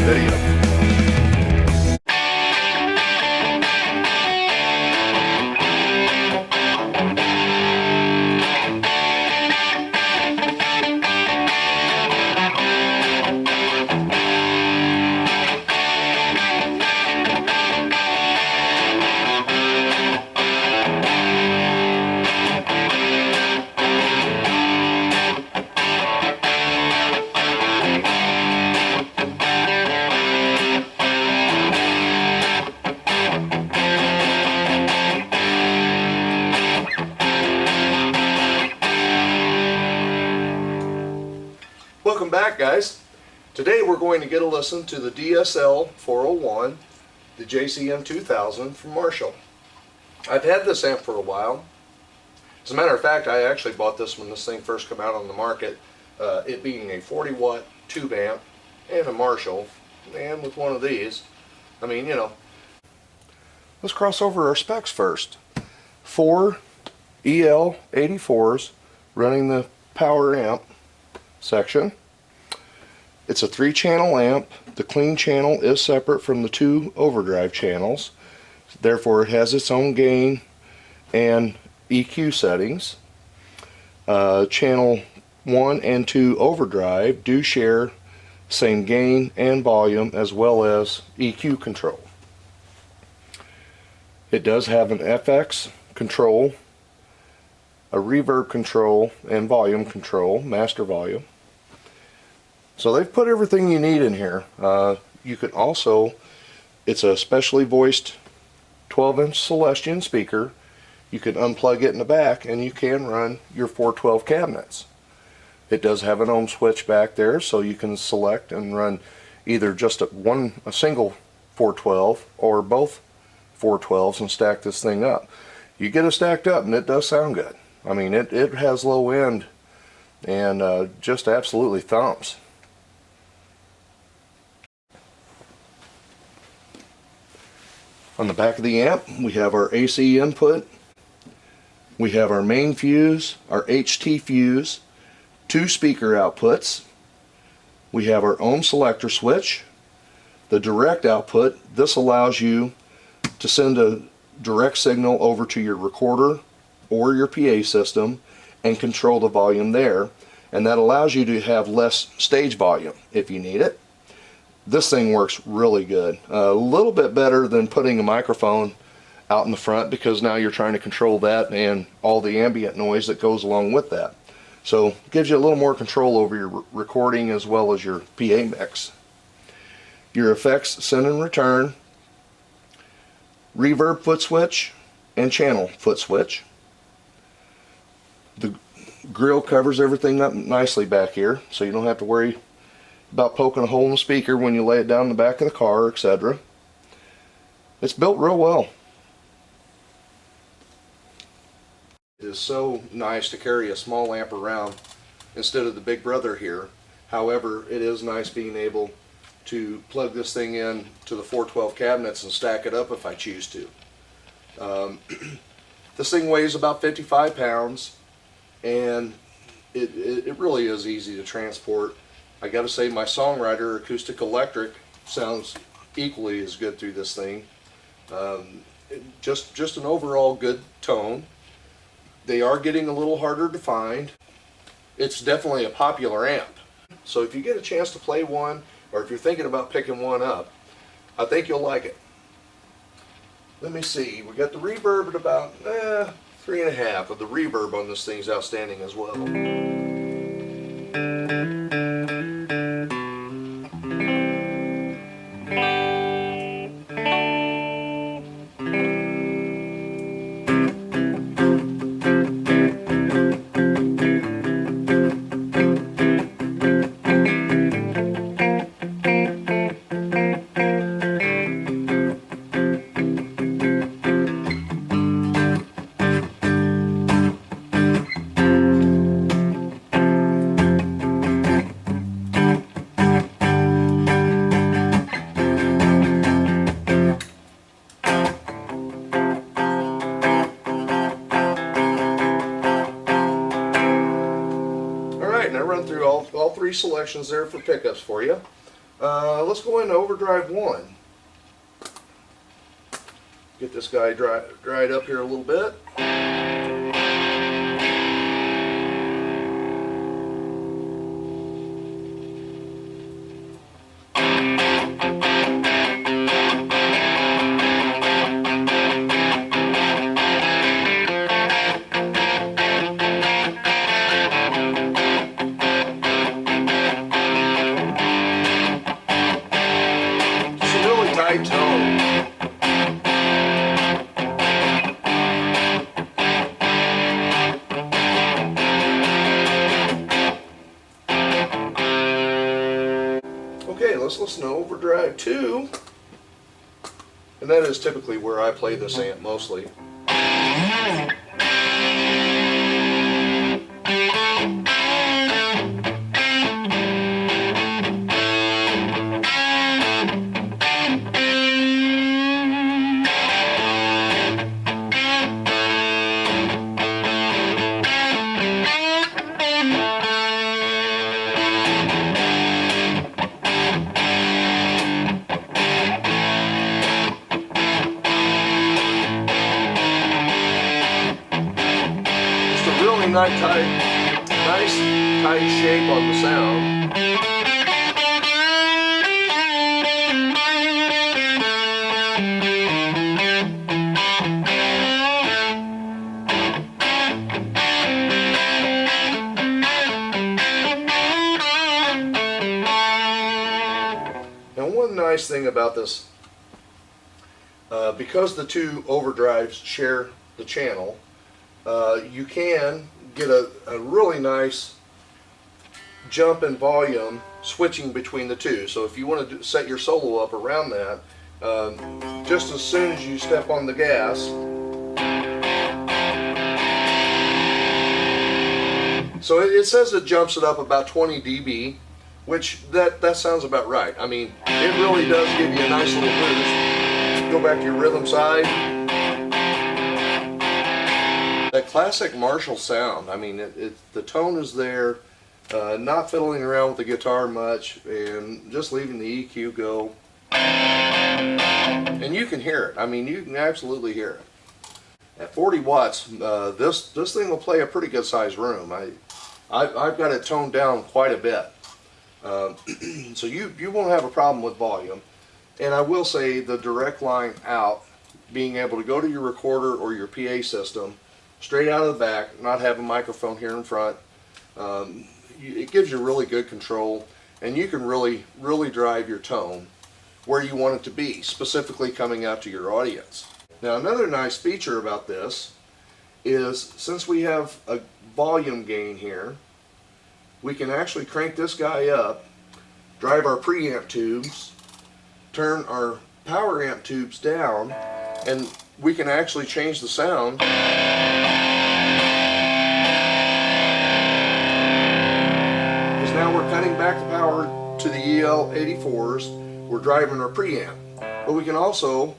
video. Welcome back, guys. Today we're going to get a listen to the DSL 401, the JCM 2000 from Marshall. I've had this amp for a while. As a matter of fact, I actually bought this when this thing first came out on the market, it being a 40 watt tube amp and a Marshall, and with one of these, I mean, you know. Let's cross over our specs first. 4 EL84s running the power amp section. It's a 3-channel amp. The clean channel is separate from the 2 overdrive channels. Therefore it has its own gain and EQ settings. Channel 1 and 2 overdrive do share same gain and volume as well as EQ control. It does have an FX control, a reverb control, and volume control, master volume. So they've put everything you need in here. You can also, it's a specially voiced 12-inch Celestion speaker. You can unplug it in the back and you can run your 412 cabinets. It does have an ohm switch back there, so you can select and run either just a single 412 or both 412s and stack this thing up. You get it stacked up and it does sound good. I mean, it has low end and just absolutely thumps. On the back of the amp, we have our AC input, we have our main fuse, our HT fuse, 2 speaker outputs, we have our ohm selector switch, the direct output. This allows you to send a direct signal over to your recorder or your PA system and control the volume there, and that allows you to have less stage volume if you need it. This thing works really good. A little bit better than putting a microphone out in the front, because now you're trying to control that and all the ambient noise that goes along with that. So it gives you a little more control over your recording as well as your PA mix. Your effects send and return, reverb foot switch, and channel foot switch. The grill covers everything up nicely back here, so you don't have to worry about poking a hole in the speaker when you lay it down in the back of the car, etc. It's built real well. It is so nice to carry a small amp around instead of the big brother here. However, it is nice being able to plug this thing in to the 412 cabinets and stack it up if I choose to. This thing weighs about 55 pounds and it really is easy to transport. I gotta say, my Songwriter acoustic electric sounds equally as good through this thing. Just an overall good tone. They are getting a little harder to find. It's definitely a popular amp. So if you get a chance to play one, or if you're thinking about picking one up, I think you'll like it. Let me see, we got the reverb at about 3.5, of the reverb on this thing's outstanding as well. Run through all 3 selections there for pickups for you. Let's go into Overdrive 1. Get this guy dried up here a little bit. It's a really tight tone. Okay, let's listen to Overdrive 2, and that is typically where I play this amp mostly. Nice tight shape on the sound. Now, one nice thing about this, because the two overdrives share the channel, you can get a really nice jump in volume switching between the two. So if you want to set your solo up around that, just as soon as you step on the gas, so it says it jumps it up about 20 dB, which that sounds about right. I mean, it really does give you a nice little boost. Go back to your rhythm side. That classic Marshall sound, I mean, the tone is there, not fiddling around with the guitar much, and just leaving the EQ go. And you can hear it. I mean, you can absolutely hear it. At 40 watts, this thing will play a pretty good sized room. I've got it toned down quite a bit. So you won't have a problem with volume. And I will say the direct line out, being able to go to your recorder or your PA system, straight out of the back, not have a microphone here in front. It gives you really good control, and you can really drive your tone where you want it to be, specifically coming out to your audience. Now, another nice feature about this is, since we have a volume gain here, we can actually crank this guy up, drive our preamp tubes, turn our power amp tubes down, and we can actually change the sound. Now we're cutting back the power to the EL84s, we're driving our preamp. But we can also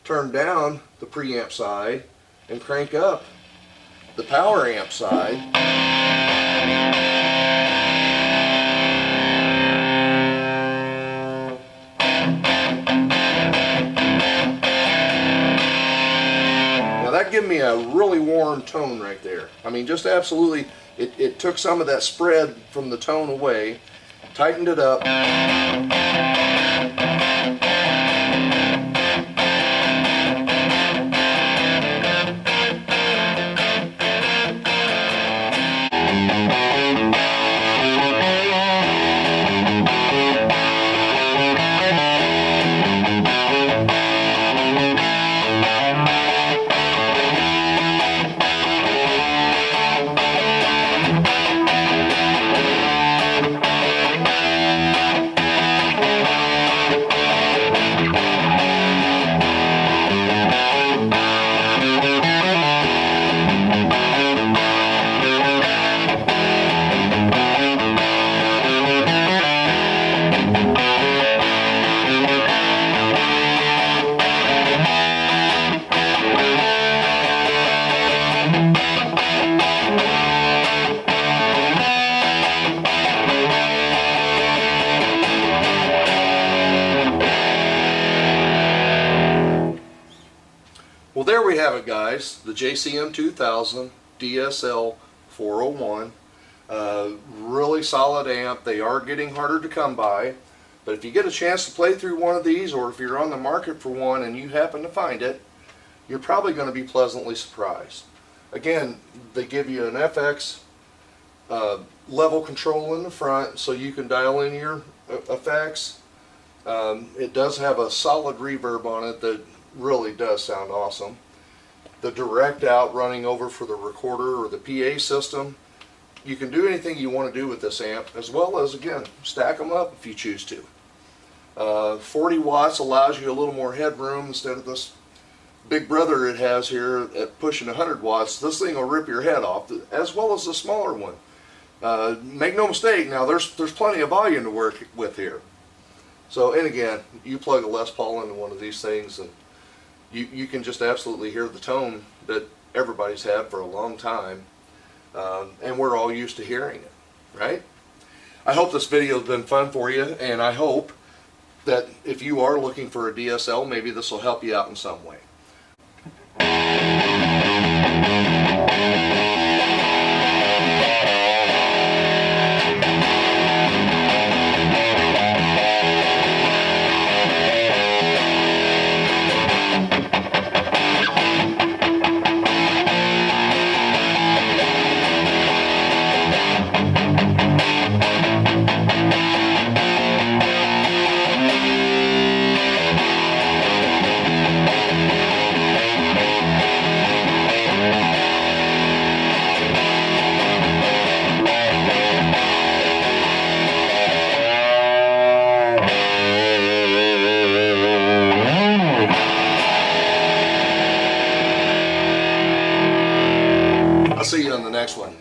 turn down the preamp side and crank up the power amp side. Now that gave me a really warm tone right there. I mean, just absolutely. It took some of that spread from the tone away, tightened it up. there we have it, guys. The JCM 2000 DSL 401. Really solid amp. They are getting harder to come by. But if you get a chance to play through one of these, or if you're on the market for one and you happen to find it, you're probably going to be pleasantly surprised. Again, they give you an FX level control in the front so you can dial in your effects. It does have a solid reverb on it that really does sound awesome. The direct out running over for the recorder or the PA system. You can do anything you want to do with this amp, as well as, again, stack them up if you choose to. 40 watts allows you a little more headroom instead of this big brother it has here at pushing 100 watts. This thing will rip your head off, as well as the smaller one. Make no mistake, now there's plenty of volume to work with here. So, and again, you plug a Les Paul into one of these things and you can just absolutely hear the tone that everybody's had for a long time. And we're all used to hearing it, right? I hope this video has been fun for you, and I hope that if you are looking for a DSL, maybe this will help you out in some way. I'll see you on the next one.